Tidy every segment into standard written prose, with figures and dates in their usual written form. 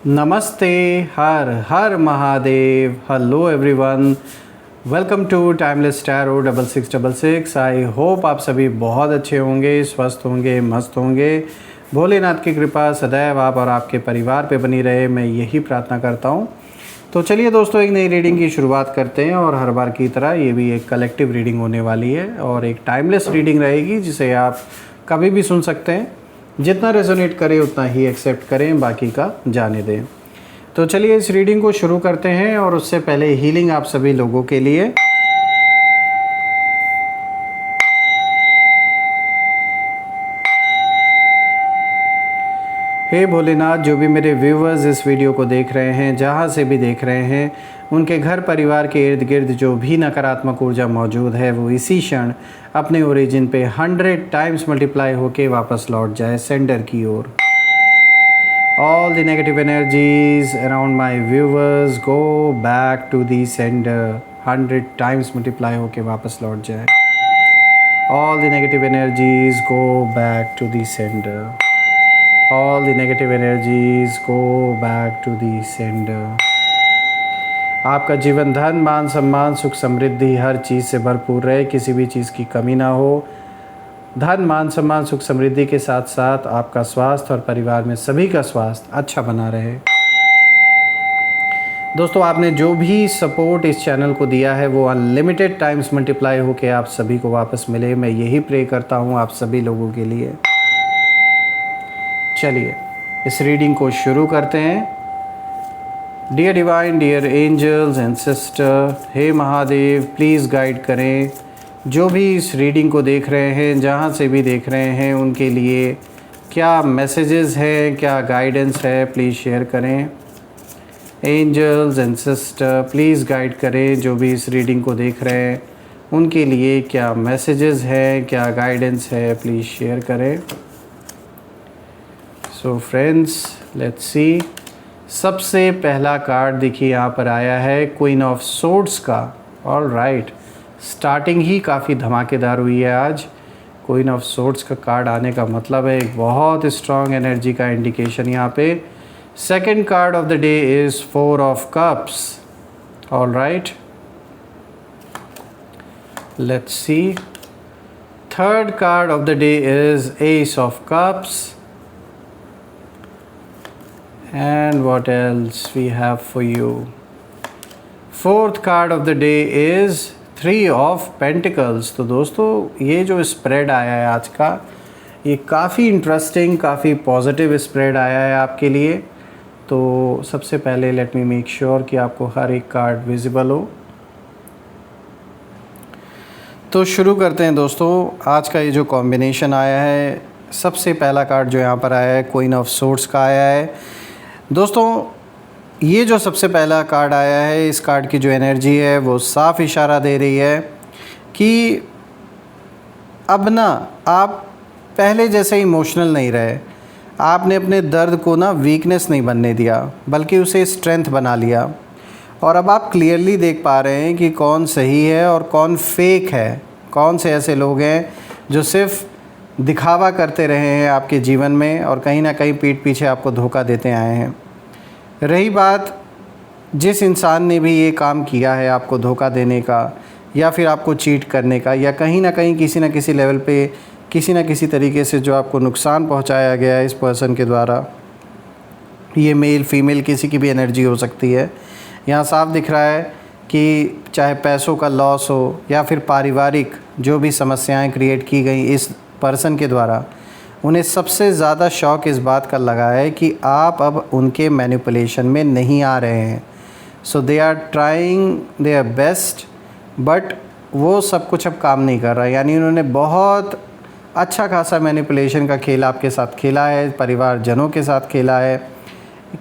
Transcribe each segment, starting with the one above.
नमस्ते, Har Har Mahadev. Hello everyone, welcome to timeless tarot 6666। I hope आप सभी बहुत अच्छे होंगे, स्वस्थ होंगे, मस्त होंगे। भोलेनाथ की कृपा सदैव आप और आपके परिवार पे बनी रहे, मैं यही प्रार्थना करता हूँ। तो चलिए दोस्तों, एक नई रीडिंग की शुरुआत करते हैं। और हर बार की तरह ये भी एक कलेक्टिव रीडिंग होने वाली है और एक टाइमलेस रीडिंग रहेगी, जिसे आप कभी भी सुन सकते हैं। जितना रेजोनेट करे उतना ही एक्सेप्ट करें, बाकी का जाने दें। तो चलिए इस रीडिंग को शुरू करते हैं। और उससे पहले हीलिंग आप सभी लोगों के लिए। हे भोलेनाथ, जो भी मेरे व्यूवर्स इस वीडियो को देख रहे हैं, जहाँ से भी देख रहे हैं, उनके घर परिवार के इर्द गिर्द जो भी नकारात्मक ऊर्जा मौजूद है वो इसी क्षण अपने ओरिजिन पे 100 टाइम्स मल्टीप्लाई होके वापस लौट जाए सेंडर की ओर। All the negative energies around my viewers go back to the sender 100 times multiply होके वापस लौट जाए। All the negative energies go back to the sender. All the negative energies go back to the sender. आपका जीवन धन, मान, सम्मान, सुख, समृद्धि हर चीज़ से भरपूर रहे, किसी भी चीज़ की कमी ना हो। धन, मान, सम्मान, सुख, समृद्धि के साथ साथ आपका स्वास्थ्य और परिवार में सभी का स्वास्थ्य अच्छा बना रहे। दोस्तों, आपने जो भी सपोर्ट इस चैनल को दिया है वो अनलिमिटेड टाइम्स मल्टीप्लाई होकर आप सभी को वापस मिले, मैं यही प्रे करता हूँ आप सभी लोगों के लिए। चलिए इस रीडिंग को शुरू करते हैं। Dear divine, dear angels and sister, हे महादेव, प्लीज़ गाइड करें जो भी इस रीडिंग को देख रहे हैं, जहाँ से भी देख रहे हैं, उनके लिए क्या मैसेजेस हैं, क्या गाइडेंस है, प्लीज़ शेयर करें। Angels and sister, please guide करें जो भी इस रीडिंग को देख रहे हैं, उनके लिए क्या मैसेजेस हैं, क्या गाइडेंस है, प्लीज़ शेयर करें। So friends, let's see. सबसे पहला कार्ड देखिए यहाँ पर आया है क्वीन ऑफ सोर्ड्स का। ऑल राइट, स्टार्टिंग ही काफ़ी धमाकेदार हुई है आज। क्वीन ऑफ सोर्ड्स का कार्ड आने का मतलब है एक बहुत स्ट्रॉन्ग एनर्जी का इंडिकेशन यहाँ पे। Second card of the day is 4 of cups. All right, let's see. Third card of the day is S of cups. And what else we have for you? Fourth card of the day is 3 of Pentacles। तो दोस्तों, ये जो spread आया है आज का, ये काफ़ी इंटरेस्टिंग, काफ़ी पॉजिटिव स्प्रेड आया है आपके लिए। तो सबसे पहले लेट मी मेक श्योर कि आपको हर एक कार्ड विजिबल हो। तो शुरू करते हैं दोस्तों। आज का ये जो कॉम्बिनेशन आया है, सबसे पहला कार्ड जो यहाँ पर आया है क्वीन ऑफ सोर्ड्स का आया है। दोस्तों, ये जो सबसे पहला कार्ड आया है, इस कार्ड की जो एनर्जी है वो साफ इशारा दे रही है कि अब ना आप पहले जैसे इमोशनल नहीं रहे। आपने अपने दर्द को ना वीकनेस नहीं बनने दिया, बल्कि उसे स्ट्रेंथ बना लिया। और अब आप क्लियरली देख पा रहे हैं कि कौन सही है और कौन फेक है, कौन से ऐसे लोग हैं जो सिर्फ दिखावा करते रहे हैं आपके जीवन में और कहीं ना कहीं पीठ पीछे आपको धोखा देते आए हैं। रही बात जिस इंसान ने भी ये काम किया है आपको धोखा देने का या फिर आपको चीट करने का, या कहीं ना कहीं किसी न किसी लेवल पे किसी न किसी तरीके से जो आपको नुकसान पहुंचाया गया है इस पर्सन के द्वारा, ये मेल फीमेल किसी की भी एनर्जी हो सकती है। यहाँ साफ दिख रहा है कि चाहे पैसों का लॉस हो या फिर पारिवारिक जो भी समस्याएं क्रिएट की गई इस पर्सन के द्वारा, उन्हें सबसे ज़्यादा शौक इस बात का लगा है कि आप अब उनके मैनिपुलेशन में नहीं आ रहे हैं। So they are trying their best, but वो सब कुछ अब काम नहीं कर रहा। यानी उन्होंने बहुत अच्छा खासा मैनिपुलेशन का खेल आपके साथ खेला है, परिवारजनों के साथ खेला है।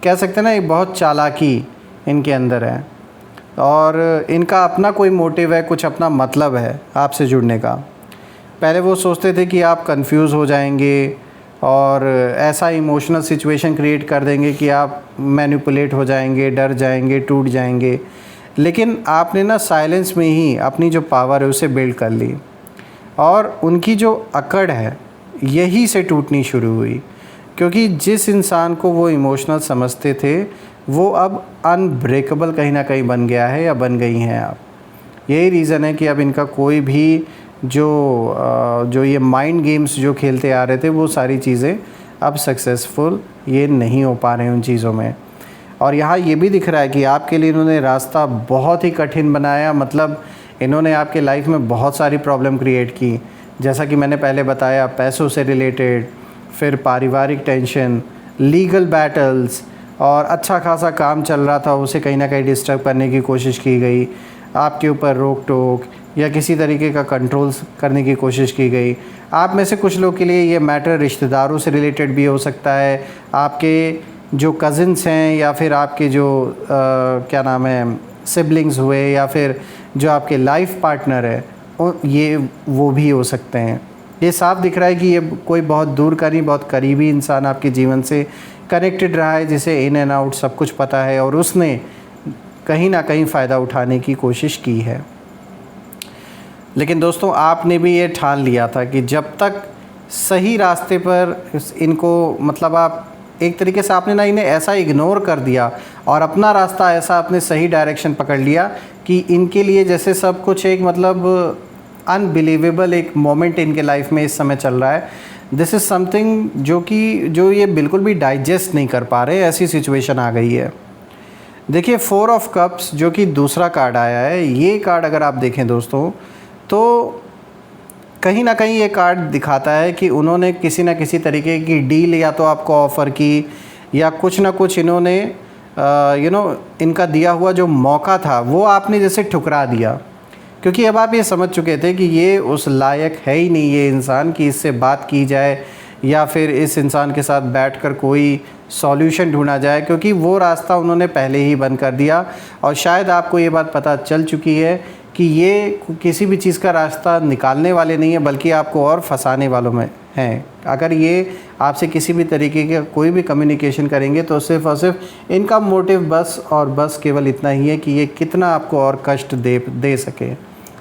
कह सकते हैं ना, एक बहुत चालाकी इनके अंदर है और इनका अपना कोई मोटिव है, कुछ अपना मतलब है आपसे जुड़ने का। पहले वो सोचते थे कि आप कंफ्यूज हो जाएंगे और ऐसा इमोशनल सिचुएशन क्रिएट कर देंगे कि आप मैनिपुलेट हो जाएंगे, डर जाएंगे, टूट जाएंगे। लेकिन आपने ना साइलेंस में ही अपनी जो पावर है उसे बिल्ड कर ली और उनकी जो अकड़ है यही से टूटनी शुरू हुई। क्योंकि जिस इंसान को वो इमोशनल समझते थे वो अब अनब्रेकेबल कहीं ना कहीं बन गया है या बन गई हैं आप। यही रीज़न है कि अब इनका कोई भी जो ये माइंड गेम्स जो खेलते आ रहे थे वो सारी चीज़ें अब सक्सेसफुल ये नहीं हो पा रहे हैं उन चीज़ों में। और यहाँ ये भी दिख रहा है कि आपके लिए इन्होंने रास्ता बहुत ही कठिन बनाया, मतलब इन्होंने आपके लाइफ में बहुत सारी प्रॉब्लम क्रिएट की। जैसा कि मैंने पहले बताया, पैसों से रिलेटेड, फिर पारिवारिक टेंशन, लीगल बैटल्स, और अच्छा खासा काम चल रहा था उसे कहीं ना कहीं डिस्टर्ब करने की कोशिश की गई, आपके ऊपर रोक टोक या किसी तरीके का कंट्रोल करने की कोशिश की गई। आप में से कुछ लोग के लिए ये मैटर रिश्तेदारों से रिलेटेड भी हो सकता है, आपके जो कज़िन्स हैं या फिर आपके जो क्या नाम है सिबलिंग्स हुए या फिर जो आपके लाइफ पार्टनर है ये वो भी हो सकते हैं। ये साफ दिख रहा है कि ये कोई बहुत दूर का नहीं, बहुत करीबी इंसान आपके जीवन से कनेक्टेड रहा है, जिसे इन एंड आउट सब कुछ पता है और उसने कहीं ना कहीं फ़ायदा उठाने की कोशिश की है। लेकिन दोस्तों आपने भी ये ठान लिया था कि जब तक सही रास्ते पर इनको, मतलब आप एक तरीके से आपने ना इन्हें ऐसा इग्नोर कर दिया और अपना रास्ता ऐसा अपने सही डायरेक्शन पकड़ लिया कि इनके लिए जैसे सब कुछ एक मतलब अनबिलीवेबल एक मोमेंट इनके लाइफ में इस समय चल रहा है। दिस इज़ समथिंग जो ये बिल्कुल भी डाइजेस्ट नहीं कर पा रहे, ऐसी सिचुएशन आ गई है। देखिए 4 ऑफ कप्स जो कि दूसरा कार्ड आया है, ये कार्ड अगर आप देखें दोस्तों तो कहीं ना कहीं ये कार्ड दिखाता है कि उन्होंने किसी न किसी तरीके की डील या तो आपको ऑफ़र की या कुछ ना कुछ इन्होंने इनका दिया हुआ जो मौका था वो आपने जैसे ठुकरा दिया, क्योंकि अब आप ये समझ चुके थे कि ये उस लायक है ही नहीं ये इंसान कि इससे बात की जाए या फिर इस इंसान के साथ बैठकर कोई सॉल्यूशन ढूंढा जाए, क्योंकि वो रास्ता उन्होंने पहले ही बंद कर दिया। और शायद आपको ये बात पता चल चुकी है कि ये किसी भी चीज़ का रास्ता निकालने वाले नहीं है, बल्कि आपको और फंसाने वालों में हैं। अगर ये आपसे किसी भी तरीके का कोई भी कम्युनिकेशन करेंगे तो सिर्फ़ और सिर्फ इनका मोटिव बस और बस केवल इतना ही है कि ये कितना आपको और कष्ट दे सके।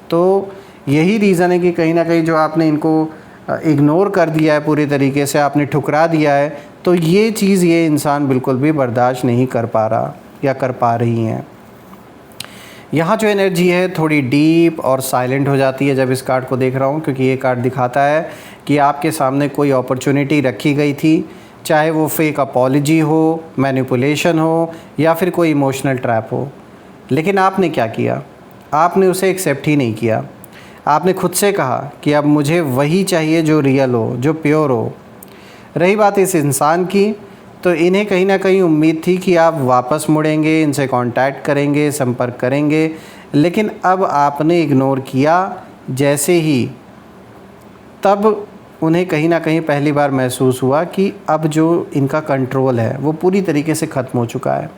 तो यही रीज़न है कि कहीं ना कहीं जो आपने इनको इग्नोर कर दिया है, पूरी तरीके से आपने ठुकरा दिया है, तो ये चीज़ ये इंसान बिल्कुल भी बर्दाश्त नहीं कर पा रहा या कर पा रही हैं। यहाँ जो एनर्जी है थोड़ी डीप और साइलेंट हो जाती है जब इस कार्ड को देख रहा हूँ, क्योंकि ये कार्ड दिखाता है कि आपके सामने कोई अपॉर्चुनिटी रखी गई थी, चाहे वो फेक अपॉलजी हो, मैनिपुलेशन हो या फिर कोई इमोशनल ट्रैप हो। लेकिन आपने क्या किया? आपने उसे एक्सेप्ट ही नहीं किया। आपने खुद से कहा कि अब मुझे वही चाहिए जो रियल हो, जो प्योर हो। रही बात इस इंसान की, तो इन्हें कहीं ना कहीं उम्मीद थी कि आप वापस मुड़ेंगे, इनसे कांटेक्ट करेंगे, संपर्क करेंगे, लेकिन अब आपने इग्नोर किया जैसे ही, तब उन्हें कहीं ना कहीं पहली बार महसूस हुआ कि अब जो इनका कंट्रोल है वो पूरी तरीके से ख़त्म हो चुका है।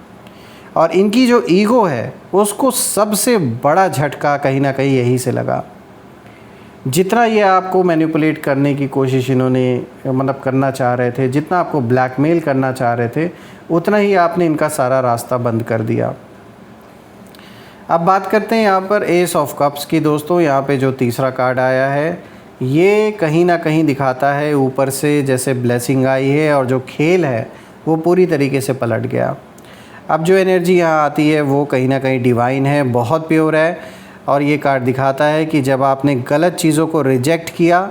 और इनकी जो ईगो है उसको सबसे बड़ा झटका कहीं ना कहीं यहीं से लगा। जितना ये आपको मैनिपुलेट करने की कोशिश इन्होंने मतलब करना चाह रहे थे, जितना आपको ब्लैकमेल करना चाह रहे थे, उतना ही आपने इनका सारा रास्ता बंद कर दिया। अब बात करते हैं यहाँ पर एस ऑफ कप्स की। दोस्तों यहाँ पे जो तीसरा कार्ड आया है ये कहीं ना कहीं दिखाता है ऊपर से जैसे ब्लेसिंग आई है और जो खेल है वो पूरी तरीके से पलट गया। अब जो एनर्जी यहाँ आती है वो कहीं ना कहीं डिवाइन है, बहुत प्योर है। और ये कार्ड दिखाता है कि जब आपने गलत चीज़ों को रिजेक्ट किया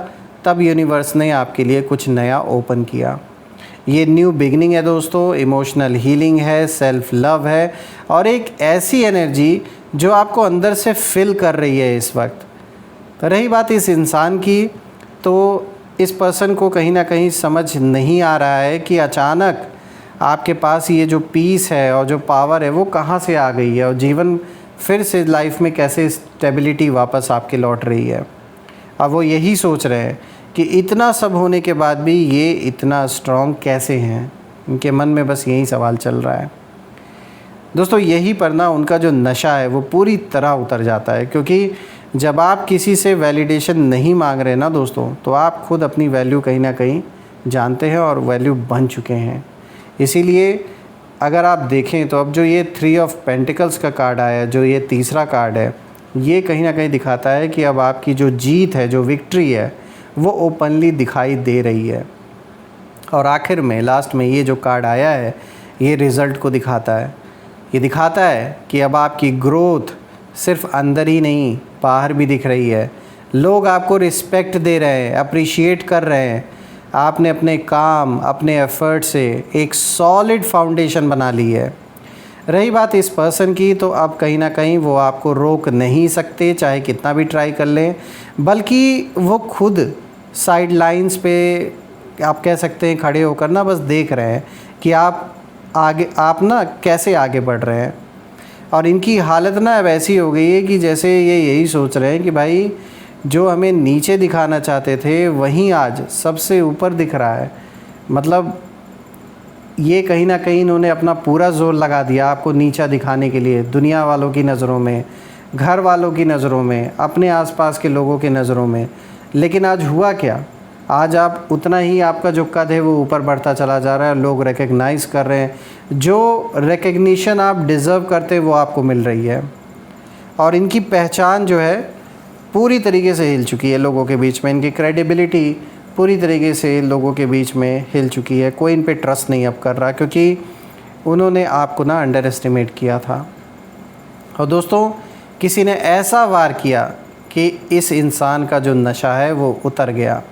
तब यूनिवर्स ने आपके लिए कुछ नया ओपन किया। ये न्यू बिगनिंग है दोस्तों, इमोशनल हीलिंग है, सेल्फ लव है और एक ऐसी एनर्जी जो आपको अंदर से फिल कर रही है इस वक्त। रही बात इस इंसान की, तो इस पर्सन को कहीं ना कहीं समझ नहीं आ रहा है कि अचानक आपके पास ये जो पीस है और जो पावर है वो कहाँ से आ गई है और जीवन फिर से लाइफ में कैसे स्टेबिलिटी वापस आपके लौट रही है। अब वो यही सोच रहे हैं कि इतना सब होने के बाद भी ये इतना स्ट्रॉन्ग कैसे हैं। उनके मन में बस यही सवाल चल रहा है दोस्तों। यही पर ना उनका जो नशा है वो पूरी तरह उतर जाता है, क्योंकि जब आप किसी से वैलिडेशन नहीं मांग रहे ना दोस्तों, तो आप खुद अपनी वैल्यू कहीं ना कहीं जानते हैं और वैल्यू बन चुके हैं। इसीलिए अगर आप देखें तो अब जो ये 3 ऑफ पेंटिकल्स का कार्ड आया है, जो ये तीसरा कार्ड है, ये कहीं ना कहीं दिखाता है कि अब आपकी जो जीत है, जो विक्ट्री है, वो ओपनली दिखाई दे रही है। और आखिर में लास्ट में ये जो कार्ड आया है ये रिज़ल्ट को दिखाता है। ये दिखाता है कि अब आपकी ग्रोथ सिर्फ अंदर ही नहीं बाहर भी दिख रही है। लोग आपको रिस्पेक्ट दे रहे हैं, अप्रिशिएट कर रहे हैं। आपने अपने काम, अपने एफ़र्ट से एक सॉलिड फाउंडेशन बना ली है। रही बात इस पर्सन की, तो अब कहीं ना कहीं वो आपको रोक नहीं सकते, चाहे कितना भी ट्राई कर लें, बल्कि वो खुद साइड लाइंस पे आप कह सकते हैं खड़े होकर ना बस देख रहे हैं कि आप ना कैसे आगे बढ़ रहे हैं। और इनकी हालत ना अब ऐसी हो गई है कि जैसे ये यही सोच रहे हैं कि भाई जो हमें नीचे दिखाना चाहते थे वहीं आज सबसे ऊपर दिख रहा है। मतलब ये कहीं ना कहीं इन्होंने अपना पूरा जोर लगा दिया आपको नीचा दिखाने के लिए, दुनिया वालों की नज़रों में, घर वालों की नज़रों में, अपने आसपास के लोगों की नज़रों में। लेकिन आज हुआ क्या, आज आप उतना ही आपका जो कद है वो ऊपर बढ़ता चला जा रहा है। लोग रिकग्नाइज़ कर रहे हैं, जो रिकग्निशन आप डिज़र्व करते वो आपको मिल रही है। और इनकी पहचान जो है पूरी तरीके से हिल चुकी है लोगों के बीच में। इनकी क्रेडिबिलिटी पूरी तरीके से लोगों के बीच में हिल चुकी है। कोई इन पे ट्रस्ट नहीं अब कर रहा, क्योंकि उन्होंने आपको ना अंडर एस्टिमेट किया था। और दोस्तों किसी ने ऐसा वार किया कि इस इंसान का जो नशा है वो उतर गया।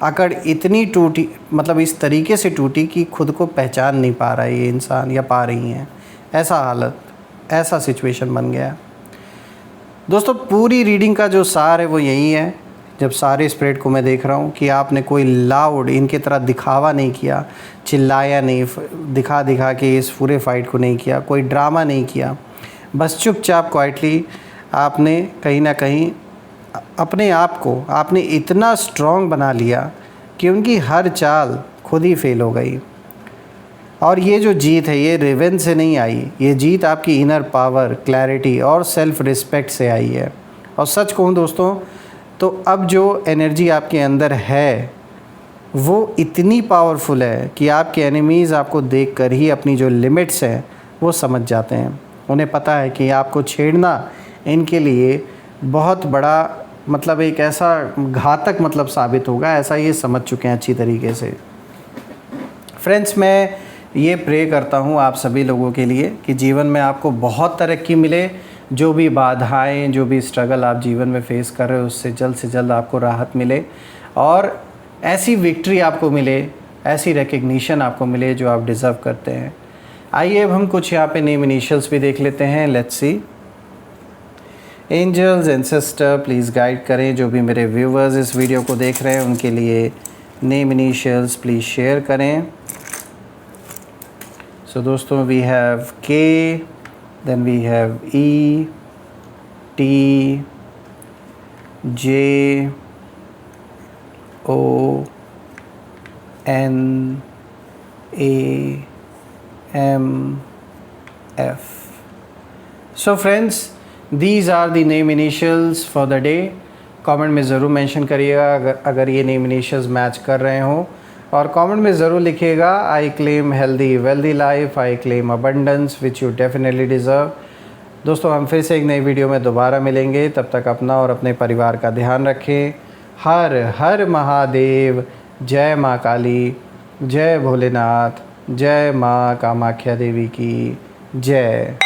अकड़ इतनी टूटी, मतलब इस तरीके से टूटी कि खुद को पहचान नहीं पा रहा है ये इंसान, या पा रही हैं। ऐसा हालत, ऐसा सिचुएशन बन गया। दोस्तों पूरी रीडिंग का जो सार है वो यही है, जब सारे स्प्रेड को मैं देख रहा हूँ, कि आपने कोई लाउड इनकी तरह दिखावा नहीं किया, चिल्लाया नहीं, दिखा के इस पूरे फाइट को नहीं किया, कोई ड्रामा नहीं किया। बस चुपचाप क्वाइटली आपने कहीं ना कहीं अपने आप को आपने इतना स्ट्रॉन्ग बना लिया कि उनकी हर चाल खुद ही फेल हो गई। और ये जो जीत है ये रिवेंज से नहीं आई, ये जीत आपकी इनर पावर, क्लैरिटी और सेल्फ़ रिस्पेक्ट से आई है। और सच कहूँ दोस्तों, तो अब जो एनर्जी आपके अंदर है वो इतनी पावरफुल है कि आपके एनिमीज़ आपको देखकर ही अपनी जो लिमिट्स हैं वो समझ जाते हैं। उन्हें पता है कि आपको छेड़ना इनके लिए बहुत बड़ा, मतलब एक ऐसा घातक मतलब साबित होगा, ऐसा ये समझ चुके हैं अच्छी तरीके से। फ्रेंड्स, मैं ये प्रे करता हूँ आप सभी लोगों के लिए कि जीवन में आपको बहुत तरक्की मिले। जो भी बाधाएं, जो भी स्ट्रगल आप जीवन में फेस कर रहे हो उससे जल्द से जल्द आपको राहत मिले, और ऐसी विक्ट्री आपको मिले, ऐसी रिकग्निशन आपको मिले जो आप डिज़र्व करते हैं। आइए अब हम कुछ यहाँ पे नेम इनिशियल्स भी देख लेते हैं। Let's see. Angels, ancestor please guide करें जो भी मेरे व्यूवर्स इस वीडियो को देख रहे हैं उनके लिए नेम इनिशियल्स प्लीज़ शेयर करें। सो दोस्तों, we have K, then we have E, T, J, O, N, A, M, F. So friends, these are the name initials for the day. Comment में ज़रूर मेंशन करिएगा अगर ये name initials match कर रहे हों, और कमेंट में ज़रूर लिखिएगा I claim healthy wealthy life, I claim abundance which you definitely deserve. दोस्तों हम फिर से एक नई वीडियो में दोबारा मिलेंगे, तब तक अपना और अपने परिवार का ध्यान रखें। हर हर महादेव। जय माँ काली, जय भोलेनाथ, जय माँ कामाख्या देवी की जय।